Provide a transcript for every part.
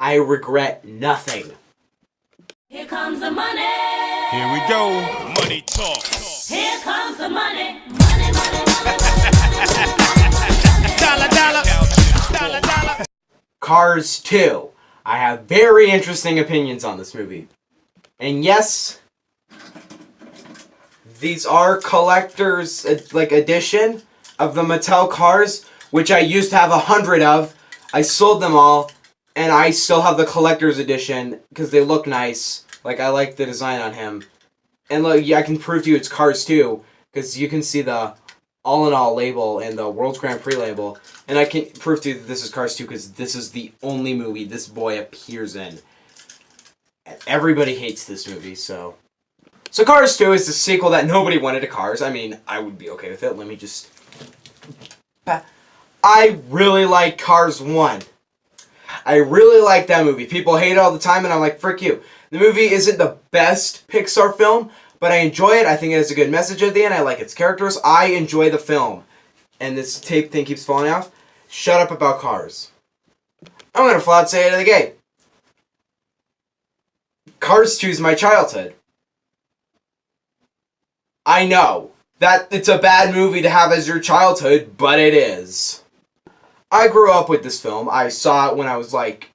I regret nothing. Here comes the money. Here we go. Money talk. Here comes the money. Money, money, money, Dollar, dollar. Dollar, dollar. Cars 2. I have very interesting opinions on this movie. And yes, these are collector's edition of the Mattel cars, which I used to have 100 of. I sold them all, and I still have the collector's edition because they look nice. Like, I like the design on him. And look, yeah, I can prove to you it's Cars 2 because you can see the all-in-all label and the World's Grand Prix label. And I can prove to you that this is Cars 2 because this is the only movie this boy appears in. And everybody hates this movie, so... So Cars 2 is the sequel that nobody wanted to Cars. I mean, I would be okay with it. Let me just... I really like Cars 1. I really like that movie. People hate it all the time, and I'm like, frick you. The movie isn't the best Pixar film, but I enjoy it. I think it has a good message at the end. I like its characters. I enjoy the film. And this tape thing keeps falling off. Shut up about Cars. I'm going to flat say it at the gate. Cars 2 is my childhood. I know that it's a bad movie to have as your childhood, but it is. I grew up with this film. I saw it when I was like,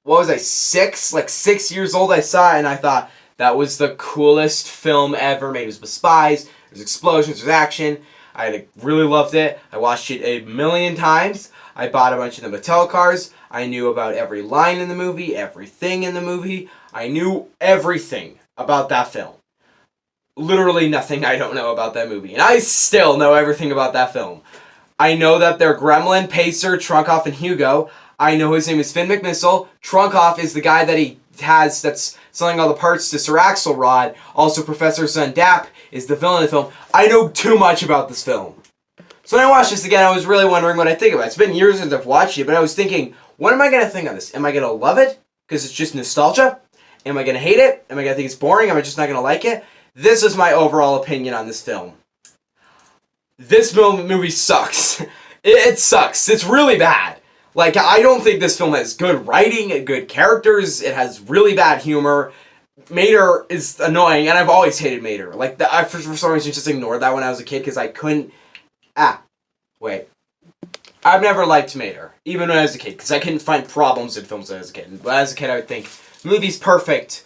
what was I, 6? Like 6 years old I saw it, and I thought that was the coolest film ever made. It was with spies, there's explosions, there's action. I really loved it. I watched it a million times. I bought a bunch of the Mattel cars. I knew about every line in the movie, everything in the movie. I knew everything about that film. Literally nothing I don't know about that movie. And I still know everything about that film. I know that they're Gremlin, Pacer, Trunkoff, and Hugo. I know his name is Finn McMissile. Trunkoff is the guy that he has that's selling all the parts to Sir Axelrod. Also, Professor Zundap is the villain of the film. I know too much about this film. So when I watched this again, I was really wondering what I think about it. It's been years since I've watched it, but I was thinking, what am I going to think of this? Am I going to love it because it's just nostalgia? Am I going to hate it? Am I going to think it's boring? Am I just not going to like it? This is my overall opinion on this film. This movie sucks. It sucks. It's really bad. Like, I don't think this film has good writing and good characters. It has really bad humor. Mater is annoying, and I've always hated Mater. Like, I for some reason just ignored that when I was a kid because I couldn't... Wait. I've never liked Mater, even when I was a kid, because I couldn't find problems in films when I was a kid. But as a kid, I would think, movie's perfect.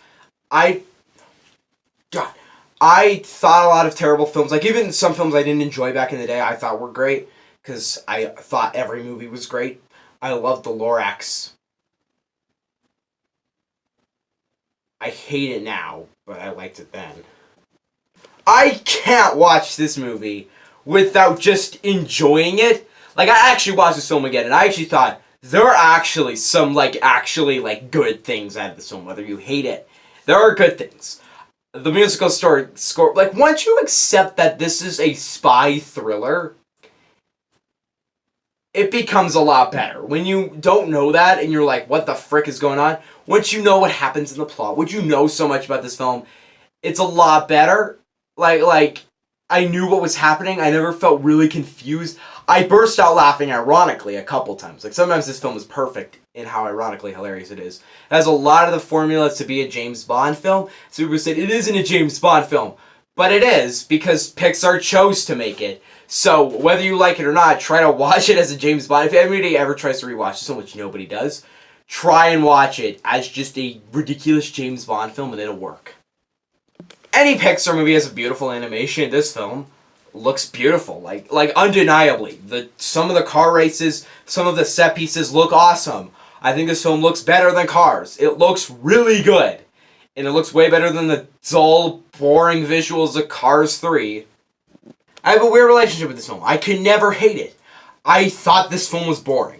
I thought a lot of terrible films, like even some films I didn't enjoy back in the day, I thought were great, because I thought every movie was great. I loved the Lorax. I hate it now, but I liked it then. I can't watch this movie without just enjoying it. Like, I actually watched this film again, and I actually thought, there are actually some, good things out of this film, whether you hate it. There are good things. The musical score, like, once you accept that this is a spy thriller, it becomes a lot better. When you don't know that, and you're like, what the frick is going on? Once you know what happens in the plot, once you know so much about this film, it's a lot better. Like, I knew what was happening. I never felt really confused. I burst out laughing ironically a couple times. Like, sometimes this film is perfect in how ironically hilarious it is. It has a lot of the formulas to be a James Bond film. So people said, it isn't a James Bond film. But it is, because Pixar chose to make it. So, whether you like it or not, try to watch it as a James Bond. If anybody ever tries to rewatch this one, which nobody does, try and watch it as just a ridiculous James Bond film, and it'll work. Any Pixar movie has a beautiful animation. This film looks beautiful, like undeniably. Some of the car races, some of the set pieces look awesome. I think this film looks better than Cars. It looks really good. And it looks way better than the dull, boring visuals of Cars 3. I have a weird relationship with this film. I could never hate it. I thought this film was boring.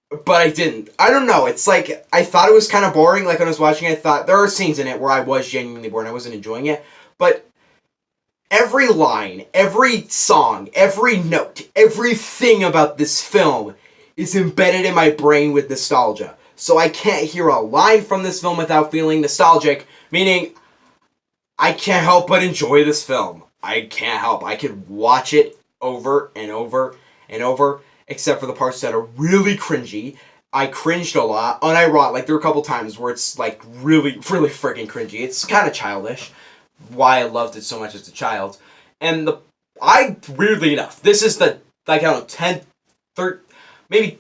But I didn't. I don't know. It's like, I thought it was kind of boring. Like, when I was watching it, I thought, there are scenes in it where I was genuinely bored and I wasn't enjoying it. But every line, every song, every note, everything about this film is embedded in my brain with nostalgia. So I can't hear a line from this film without feeling nostalgic. Meaning, I can't help but enjoy this film. I can't help. I could watch it over and over and over, except for the parts that are really cringy, I cringed a lot. Unironic, like there were a couple times where it's like really, really freaking cringy. It's kind of childish. Why I loved it so much as a child. And weirdly enough, this is the, like, I don't know, 10th, 3rd, maybe,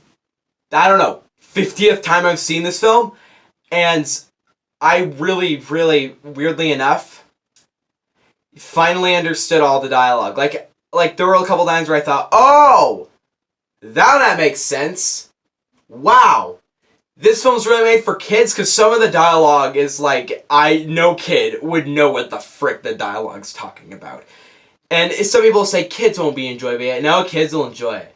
I don't know, 50th time I've seen this film. And I really, really, weirdly enough, finally understood all the dialogue. Like there were a couple times where I thought, oh, now that makes sense. Wow. This film's really made for kids, because some of the dialogue is like, no kid would know what the frick the dialogue's talking about. And some people say kids won't be enjoying it. No, kids will enjoy it.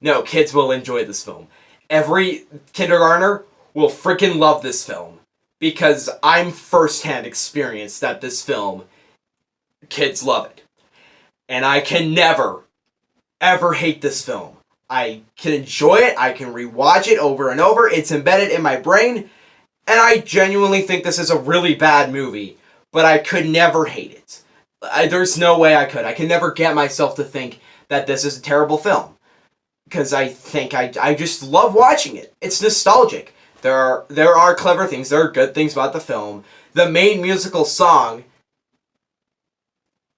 No, kids will enjoy this film. Every kindergartner will freaking love this film. Because I'm firsthand experienced that this film, kids love it. And I can never, ever hate this film. I can enjoy it, I can rewatch it over and over, it's embedded in my brain, and I genuinely think this is a really bad movie, but I could never hate it. There's no way I could. I can never get myself to think that this is a terrible film. Because I think I just love watching it. It's nostalgic. There are clever things, there are good things about the film. The main musical song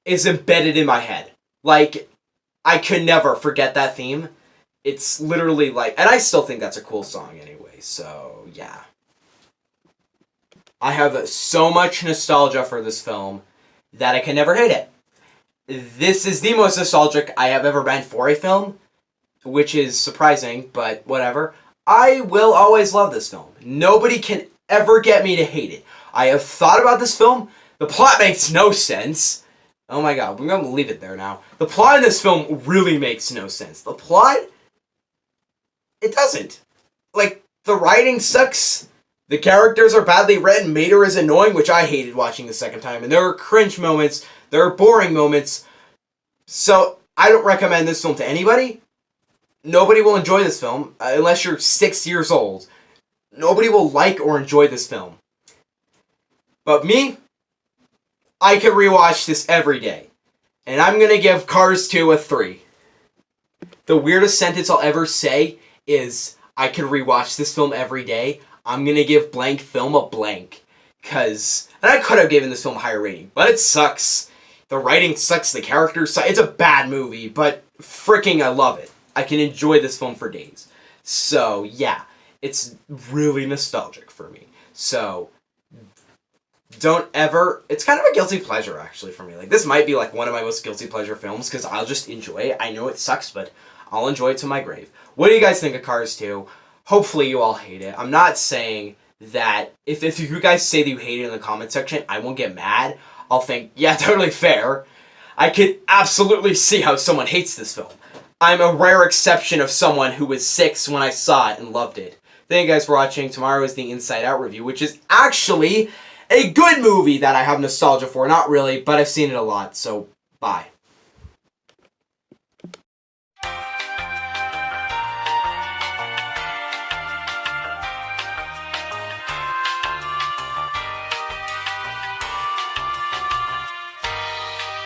is embedded in my head. Like, I could never forget that theme. It's literally like, and I still think that's a cool song anyway, so yeah. I have so much nostalgia for this film that I can never hate it. This is the most nostalgic I have ever been for a film, which is surprising, but whatever. I will always love this film. Nobody can ever get me to hate it. I have thought about this film. The plot makes no sense. Oh my god, we're going to leave it there now. The plot in this film really makes no sense. The plot, it doesn't. Like, the writing sucks. The characters are badly written. Mater is annoying, which I hated watching the second time. And there are cringe moments. There are boring moments. So, I don't recommend this film to anybody. Nobody will enjoy this film, unless you're 6 years old. Nobody will like or enjoy this film. But me, I could rewatch this every day. And I'm going to give Cars 2 a 3. The weirdest sentence I'll ever say is, I could rewatch this film every day. I'm going to give blank film a blank. And I could have given this film a higher rating, but it sucks. The writing sucks, the characters suck. It's a bad movie, but freaking I love it. I can enjoy this film for days. So, yeah. It's really nostalgic for me. So, don't ever... It's kind of a guilty pleasure, actually, for me. Like, this might be, like, one of my most guilty pleasure films, because I'll just enjoy it. I know it sucks, but I'll enjoy it to my grave. What do you guys think of Cars 2? Hopefully you all hate it. I'm not saying that... If you guys say that you hate it in the comment section, I won't get mad. I'll think, yeah, totally fair. I could absolutely see how someone hates this film. I'm a rare exception of someone who was 6 when I saw it and loved it. Thank you guys for watching. Tomorrow is the Inside Out review, which is actually a good movie that I have nostalgia for. Not really, but I've seen it a lot, so bye.